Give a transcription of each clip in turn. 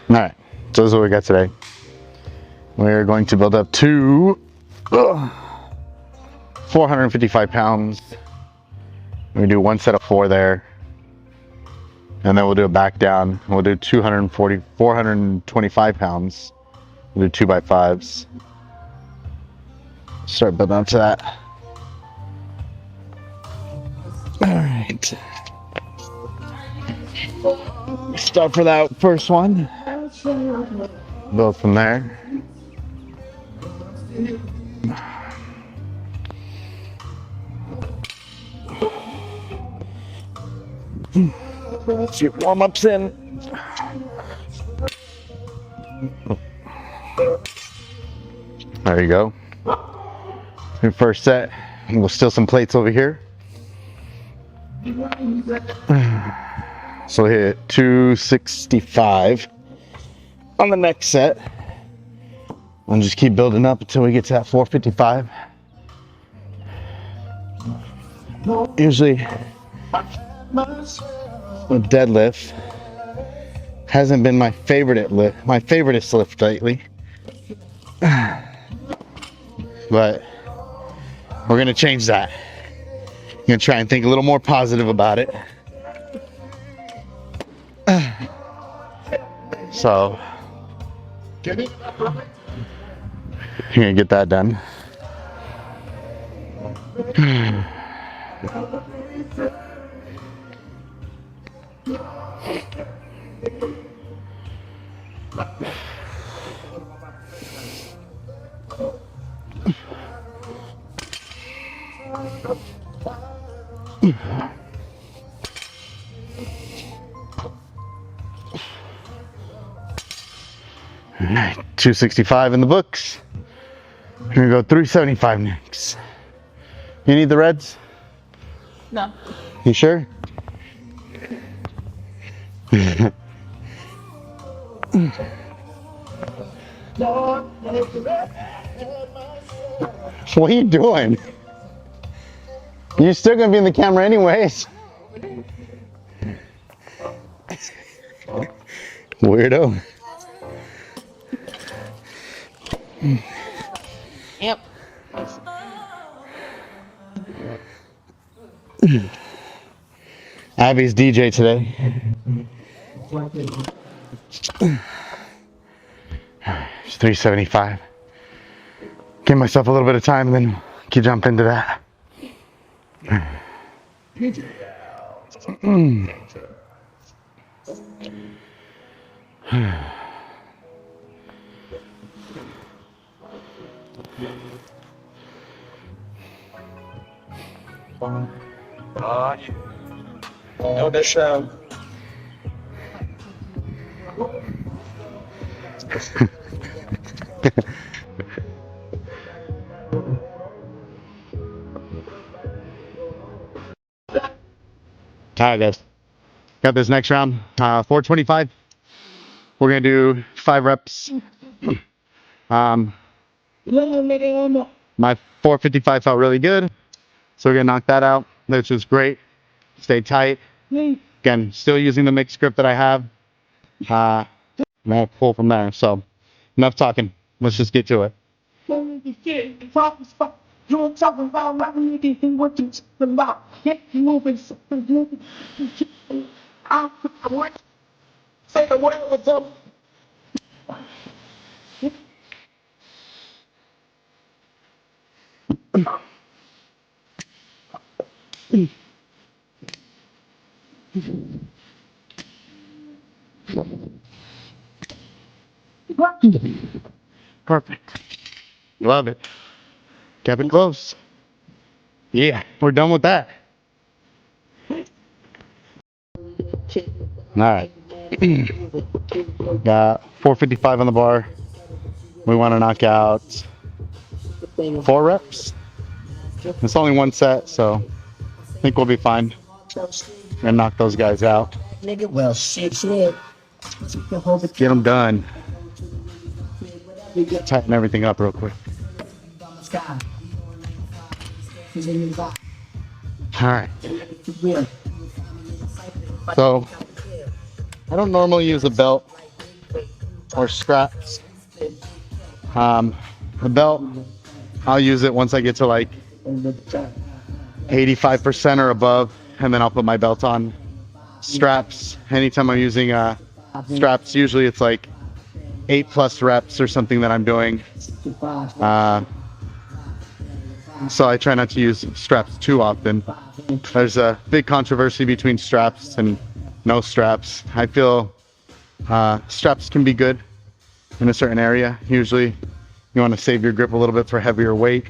All right, so this is what we got today. We're going to build up to 455 pounds. We do one set of 4 there, and then we'll do it back down. We'll do 425 pounds. We'll do 2x5s. Start building up to that. All right. Start for that first one. Build from there. A few warm-ups in. There you go. First set. We'll steal some plates over here. So we'll hit 265 on the next set. And just keep building up until we get to that 455. Usually a deadlift hasn't been my favorite lift, my favoriteest lift lately. But we're gonna change that. I'm gonna try and think a little more positive about it. So you're gonna get that done. All right, 265 in the books. We're gonna go 375 next. You need the reds? No. You sure? What are you doing? You're still gonna be in the camera anyways. Weirdo. Yep. Abby's DJ today. It's 375. Give myself a little bit of time and then can jump into that. No, that's Alright guys, got this next round, 425. We're gonna do 5 reps. My 455 felt really good, so we're gonna knock that out, which is great. Stay tight. Again, still using the mixed grip that I have. And I'll pull from there. So enough talking, let's just get to it. You're talking about what you think what you talking about. Get moving, moving. I want say the word with them. Perfect. Love it. Kept it close. Yeah, we're done with that. Alright. Got 455 on the bar. We want to knock out 4 reps. It's only 1 set, so I think we'll be fine. And knock those guys out. Nigga, well, shit. Get them done. Tighten everything up real quick. Alright. So, I don't normally use a belt or straps. The belt, I'll use it once I get to like 85% or above, and then I'll put my belt on. Straps, anytime I'm using straps, usually it's like 8+ reps or something that I'm doing. So I try not to use straps too often. There's a big controversy between straps and no straps. I feel straps can be good in a certain area. Usually you want to save your grip a little bit for heavier weight.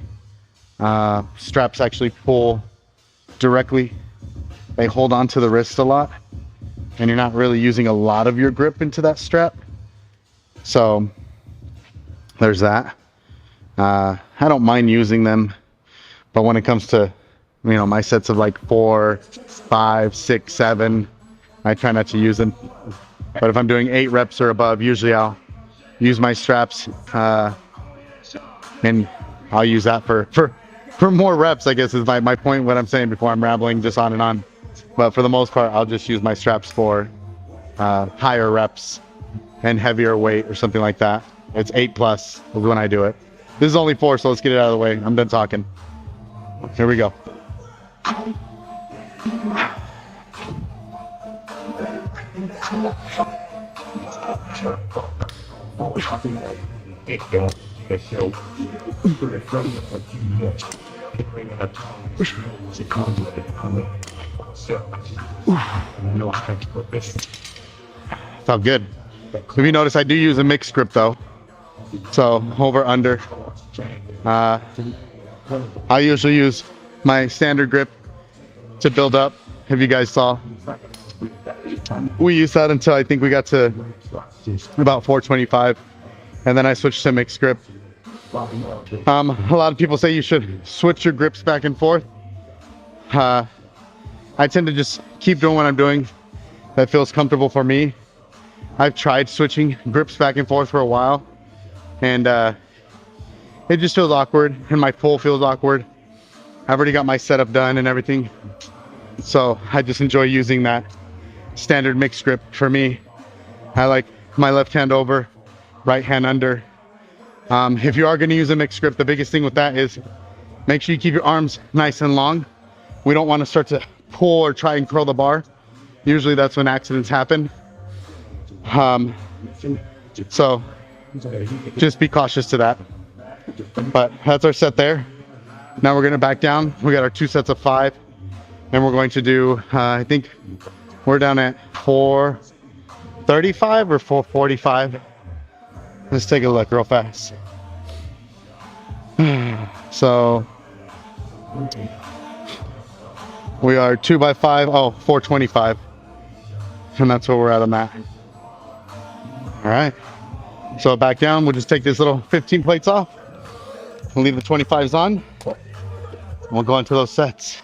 Straps actually pull directly. They hold on to the wrist a lot, and you're not really using a lot of your grip into that strap. So there's that. I don't mind using them, but when it comes to, you know, my sets of like 4, 5, 6, 7, I try not to use them. But if I'm doing 8 reps or above, usually I'll use my straps, and I'll use that for more reps, I guess is my point, what I'm saying before I'm rambling just on and on. But for the most part, I'll just use my straps for higher reps and heavier weight or something like that. It's 8+ is when I do it. This is only 4, so let's get it out of the way. I'm done talking. Here we go. Felt good. If you notice, I do use a mixed grip though. So over under. I usually use my standard grip to build up. If you guys saw, we used that until I think we got to about 425, and then I switched to mixed grip. A lot of people say you should switch your grips back and forth. I tend to just keep doing what I'm doing. That feels comfortable for me. I've tried switching grips back and forth for a while, and it just feels awkward, and my pull feels awkward. I've already got my setup done and everything, so I just enjoy using that standard mixed grip. For me, I like my left hand over, right hand under. If you are going to use a mixed grip, the biggest thing with that is make sure you keep your arms nice and long. We don't want to start to pull or try and curl the bar. Usually that's when accidents happen. So just be cautious to that. But that's our set there. Now we're going to back down. We got our 2 sets of 5, and we're going to do, I think we're down at 435 or 445. Let's take a look real fast. So we are 2 by 5, 425. And that's where we're at on that. All right. So back down, we'll just take this little 15 plates off. We'll leave the 25s on. And we'll go into those sets.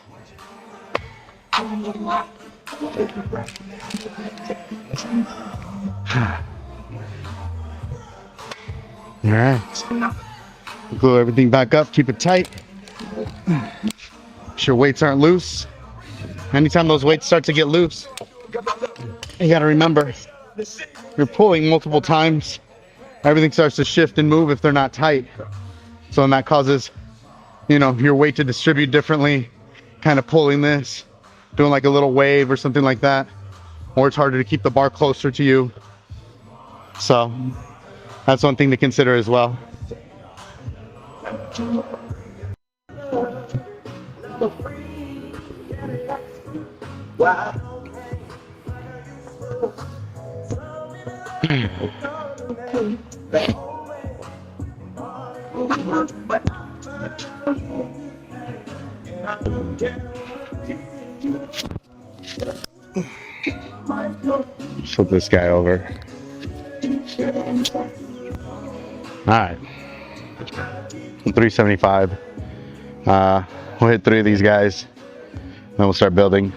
All right. Glue everything back up, keep it tight. Make sure weights aren't loose. Anytime those weights start to get loose, you gotta remember, you're pulling multiple times. Everything starts to shift and move if they're not tight. So then that causes, you know, your weight to distribute differently, kind of pulling this, doing like a little wave or something like that. Or it's harder to keep the bar closer to you. So that's one thing to consider as well. Flip this guy over. All right, 375. We'll hit 3 of these guys, then we'll start building.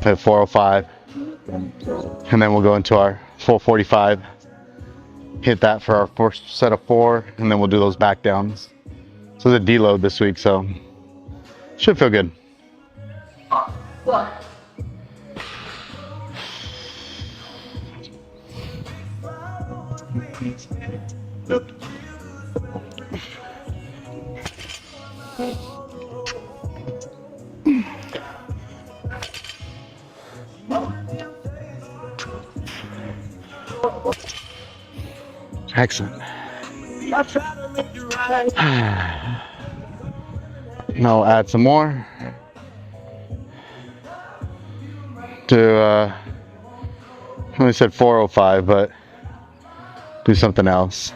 At 405, and then we'll go into our 445. Hit that for our first set of 4, and then we'll do those back downs. So the deload this week, so should feel good. Excellent. I try to make you right. Now I'll add some more to, I only said 405, but do something else.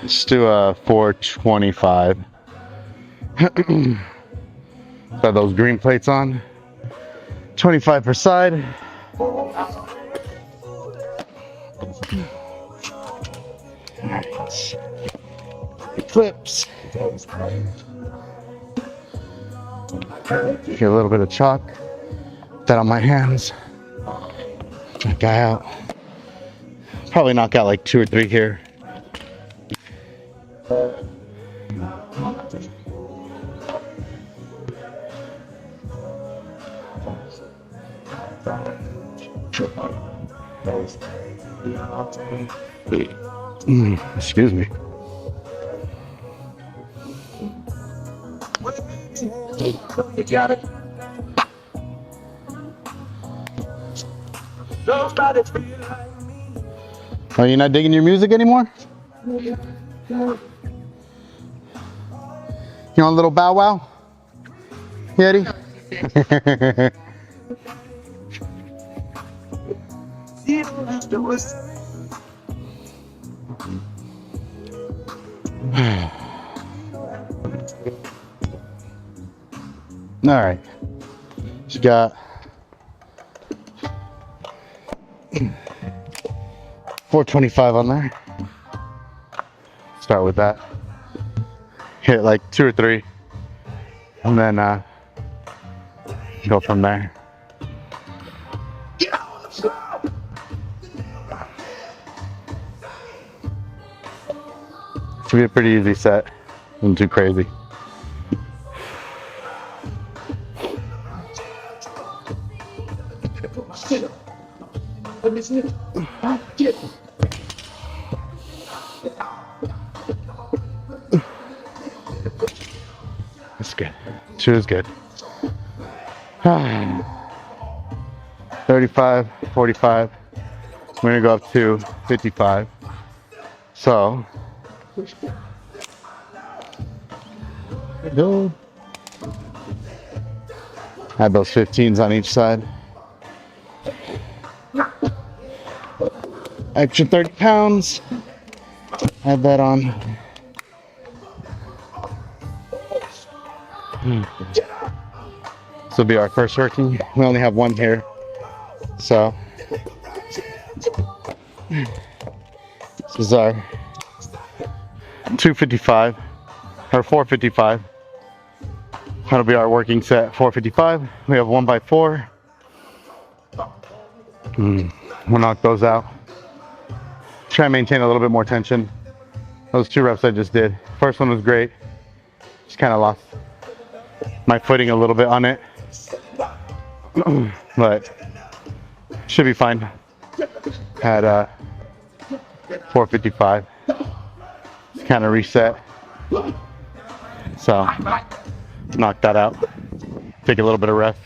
Let's do a 425. Got those green plates on. 25 per side. Nice. Clips. Get a little bit of chalk. Put that on my hands. That guy out. Probably knock out like 2 or 3 here. Excuse me. You got it. Nobody feel like me. Are you not digging your music anymore? You want a little bow wow? Yeti? You don't have to listen. All right. You got 425 on there. Start with that. Hit like 2 or 3, and then go from there. Get on the floor. Should be a pretty easy set. Nothing too crazy. Let me see. Get. That's good. 2 is good. 35, 45. We're gonna go up to 55. So, go. Add those 15s on each side. Extra 30 pounds. Add that on. This will be our first working. We only have 1 here. So, this is our 255 or 455. That'll be our working set, 455. We have 1x4. We'll knock those out. Try and maintain a little bit more tension. Those 2 reps I just did. First one was great. Just kind of lost my footing a little bit on it. But should be fine at 455. Kind of reset. So knock that out. Take a little bit of rest.